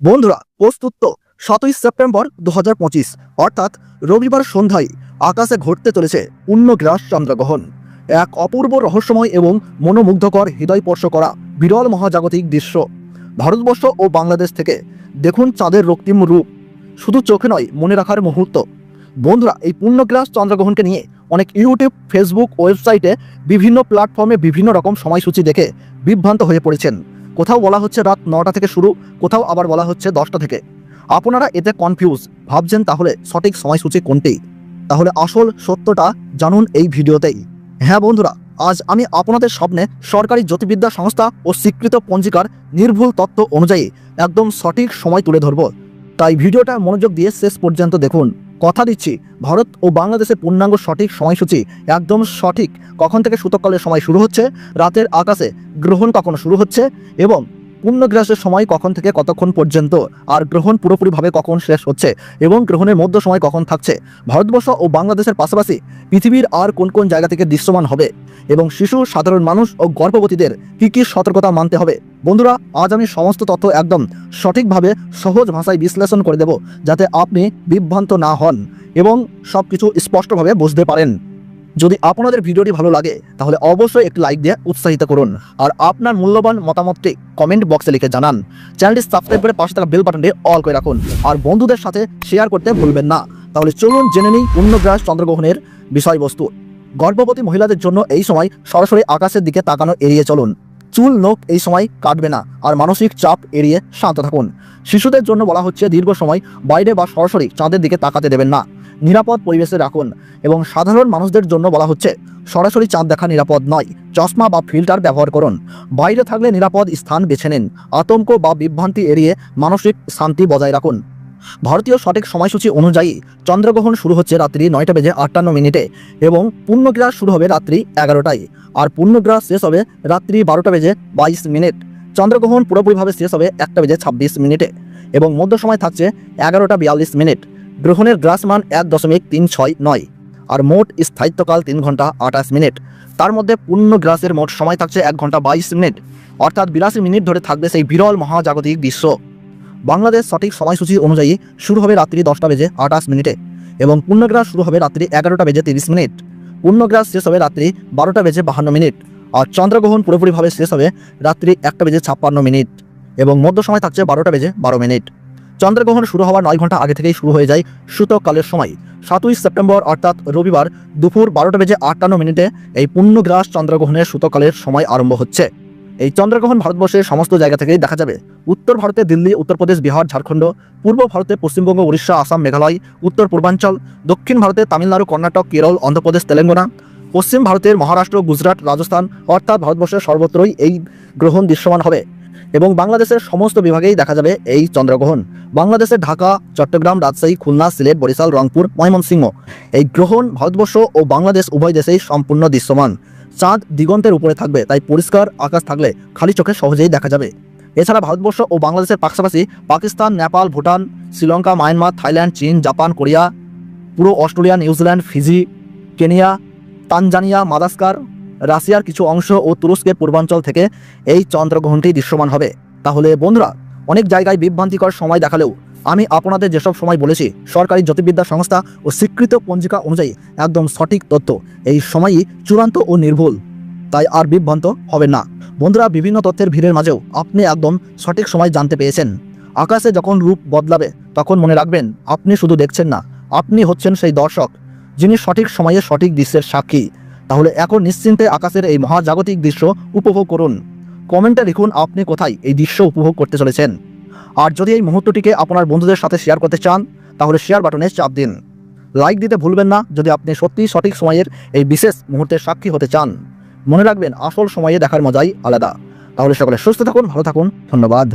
বন্ধুরা প্রস্তুত তো 7ই সেপ্টেম্বর 2025 অর্থাৎ রবিবার সন্ধ্যায় আকাশে ঘটতে চলেছে পূর্ণগ্রাস চন্দ্রগ্রহণ। এক অপূর্ব রহস্যময় এবং মনোমুগ্ধকর হৃদয়স্পর্শ করা বিরল মহাজাগতিক দৃশ্য। ভারতবর্ষ ও বাংলাদেশ থেকে দেখুন চাঁদের রক্তিম রূপ, শুধু চোখে নয় মনে রাখার মুহূর্ত। বন্ধুরা, এই পূর্ণগ্রাস চন্দ্রগ্রহণকে নিয়ে অনেক ইউটিউব, ফেসবুক, ওয়েবসাইটে বিভিন্ন প্ল্যাটফর্মে বিভিন্ন রকম সময়সূচি দেখে বিভ্রান্ত হয়ে পড়েছেন। কোথাও বলা হচ্ছে রাত 9টা থেকে শুরু, কোথাও আবার বলা হচ্ছে 10টা থেকে। আপনারা এতে কনফিউজ ভাবছেন, তাহলে সঠিক সময়সূচি কোনটি? তাহলে আসল সত্যটা জানুন এই ভিডিওতেই। হ্যাঁ বন্ধুরা, আজ আমি আপনাদের সামনে সরকারি জ্যোতির্বিদ্যা সংস্থা ও স্বীকৃত পঞ্জিকার নির্ভুল তথ্য অনুযায়ী একদম সঠিক সময় তুলে ধরব। তাই ভিডিওটা মনোযোগ দিয়ে শেষ পর্যন্ত দেখুন। কথা দিচ্ছি, ভারত ও বাংলাদেশের পূর্ণাঙ্গ সঠিক সময়সূচি একদম সঠিক। কখন থেকে সূতককালের সময় শুরু হচ্ছে, রাতের আকাশে গ্রহণ কখন শুরু হচ্ছে এবং পূর্ণগ্রাসের সময় কখন থেকে কতক্ষণ পর্যন্ত, আর গ্রহণ পুরোপুরিভাবে কখন শেষ হচ্ছে এবং গ্রহণের মধ্য সময় কখন থাকছে, ভারতবর্ষ ও বাংলাদেশের পাশাপাশি পৃথিবীর আর কোন কোন জায়গা থেকে দৃশ্যমান হবে এবং শিশু, সাধারণ মানুষ ও গর্ভবতীদের কী কী সতর্কতা মানতে হবে। বন্ধুরা, আজ আমি সমস্ত তথ্য একদম সঠিকভাবে সহজ ভাষায় বিশ্লেষণ করে দেব, যাতে আপনি বিভ্রান্ত না হন এবং সব কিছু স্পষ্টভাবে বুঝতে পারেন। যদি আপনাদের ভিডিওটি ভালো লাগে তাহলে অবশ্যই একটি লাইক দিয়ে উৎসাহিত করুন, আর আপনার মূল্যবান মতামতটি কমেন্ট বক্সে লিখে জানান। চ্যানেলটি সাবস্ক্রাইব করে পাশে থাকা বেল বাটনটি অল করে রাখুন আর বন্ধুদের সাথে শেয়ার করতে ভুলবেন না। তাহলে চলুন জেনে নিই পূর্ণগ্রাস চন্দ্রগ্রহণের বিষয়বস্তু। গর্ভবতী মহিলাদের জন্য এই সময় সরাসরি আকাশের দিকে তাকানো এড়িয়ে চলুন। চুল, নখ এই সময় কাটবে না, আর মানসিক চাপ এড়িয়ে শান্ত থাকুন। শিশুদের জন্য বলা হচ্ছে দীর্ঘ সময় বাইরে বা সরাসরি চাঁদের দিকে তাকাতে দেবেন না, নিরাপদ পরিবেশে রাখুন। এবং সাধারণ মানুষদের জন্য বলা হচ্ছে সরাসরি চাঁদ দেখা নিরাপদ নয়, চশমা বা ফিল্টার ব্যবহার করুন। বাইরে থাকলে নিরাপদ স্থান বেছে নিন, আতঙ্ক বা বিভ্রান্তি এড়িয়ে মানসিক শান্তি বজায় রাখুন। ভারতীয় সঠিক সময়সূচি অনুযায়ী চন্দ্রগ্রহণ শুরু হচ্ছে রাত্রি 9:58 এবং পূর্ণগ্রাস শুরু হবে রাত্রি 11টায়, আর পূর্ণগ্রাস শেষ হবে রাত্রি 12:22। চন্দ্রগ্রহণ পুরোপুরিভাবে শেষ হবে 1:26 এবং মধ্য সময় থাকছে 11:42। গ্রহণের গ্রাসমান 1.369 আর মোট স্থায়িত্বকাল 3 ঘন্টা 28 মিনিট। তার মধ্যে পূর্ণগ্রাসের মোট সময় থাকছে 1 ঘন্টা 22 মিনিট, অর্থাৎ 82 মিনিট ধরে থাকবে সেই বিরল মহাজাগতিক দৃশ্য। বাংলাদেশ সঠিক সময়সূচি অনুযায়ী শুরু হবে রাত্রি 10:28 এবং পূর্ণগ্রাস শুরু হবে রাত্রি 11:30। পূর্ণগ্রাস শেষ হবে রাত্রি 12:52 আর চন্দ্রগ্রহণ পুরোপুরিভাবে শেষ হবে রাত্রি 1:56 এবং মধ্য সময় থাকছে 12:12। চন্দ্রগ্রহণ শুরু হওয়ার 9 ঘন্টা আগে থেকেই শুরু হয়ে যায় সূতককালের সময়। 7ই সেপ্টেম্বর অর্থাৎ রবিবার দুপুর 12:58 এই পূর্ণগ্রাস চন্দ্রগ্রহণের সূতককালের সময় আরম্ভ হচ্ছে। এই চন্দ্রগ্রহণ ভারতবর্ষের সমস্ত জায়গা থেকেই দেখা যাবে। উত্তর ভারতে দিল্লি, উত্তরপ্রদেশ, বিহার, ঝাড়খণ্ড; পূর্ব ভারতে পশ্চিমবঙ্গ, উড়িষ্যা, আসাম, মেঘালয়; উত্তর পূর্বাঞ্চল; দক্ষিণ ভারতে তামিলনাড়ু, কর্ণাটক, কেরল, অন্ধ্রপ্রদেশ, তেলেঙ্গানা; পশ্চিম ভারতের মহারাষ্ট্র, গুজরাট, রাজস্থান, অর্থাৎ ভারতবর্ষের সর্বত্রই এই গ্রহণ দৃশ্যমান হবে এবং বাংলাদেশের সমস্ত বিভাগেই দেখা যাবে এই চন্দ্রগ্রহণ। বাংলাদেশের ঢাকা, চট্টগ্রাম, রাজশাহী, খুলনা, সিলেট, বরিশাল, রংপুর, ময়মনসিংহ এই গ্রহণ ভারতবর্ষ ও বাংলাদেশ উভয় দেশেই সম্পূর্ণ দৃশ্যমান। চাঁদ দিগন্তের উপরে থাকবে, তাই পরিষ্কার আকাশ থাকলে খালি চোখে সহজেই দেখা যাবে। এছাড়া ভারতবর্ষ ও বাংলাদেশের পাশাপাশি পাকিস্তান, নেপাল, ভুটান, শ্রীলঙ্কা, মায়ানমার, থাইল্যান্ড, চীন, জাপান, কোরিয়া, পুরো Australia, New Zealand, Fiji, Kenya, Tanzania, Madagascar, রাশিয়ার কিছু অংশ ও তুরস্কের পূর্বাঞ্চল থেকে এই চন্দ্রগ্রহণটি দৃশ্যমান হবে। তাহলে বন্ধুরা, অনেক জায়গায় বিভ্রান্তিকর সময় দেখালেও আমি আপনাদের যেসব সময় বলেছি সরকারি জ্যোতির্বিদ্যা সংস্থা ও স্বীকৃত পঞ্জিকা অনুযায়ী একদম সঠিক তথ্য। এই সময়ই চূড়ান্ত ও নির্ভুল, তাই আর বিভ্রান্ত হবেন না। বন্ধুরা, বিভিন্ন তথ্যের ভিড়ের মাঝেও আপনি একদম সঠিক সময় জানতে পেরেছেন। আকাশে যখন রূপ বদলাবে তখন মনে রাখবেন, আপনি শুধু দেখছেন না, আপনি হচ্ছেন সেই দর্শক যিনি সঠিক সময়ে সঠিক দৃশ্যের সাক্ষী। তাহলে এখন নিশ্চিন্তে আকাশের এই মহাজাগতিক দৃশ্য উপভোগ করুন। কমেন্টে লিখুন আপনি কোথায় এই দৃশ্য উপভোগ করতে চলেছেন। আর যদি এই মুহূর্তটিকে আপনার বন্ধুদের সাথে শেয়ার করতে চান তাহলে শেয়ার বাটনে চাপ দিন। লাইক দিতে ভুলবেন না যদি আপনি সত্যিই সঠিক সময়ের এই বিশেষ মুহূর্তের সাক্ষী হতে চান। মনে রাখবেন, আসল সময়ে দেখার মজাই আলাদা। তাহলে সকলে সুস্থ থাকুন, ভালো থাকুন, ধন্যবাদ।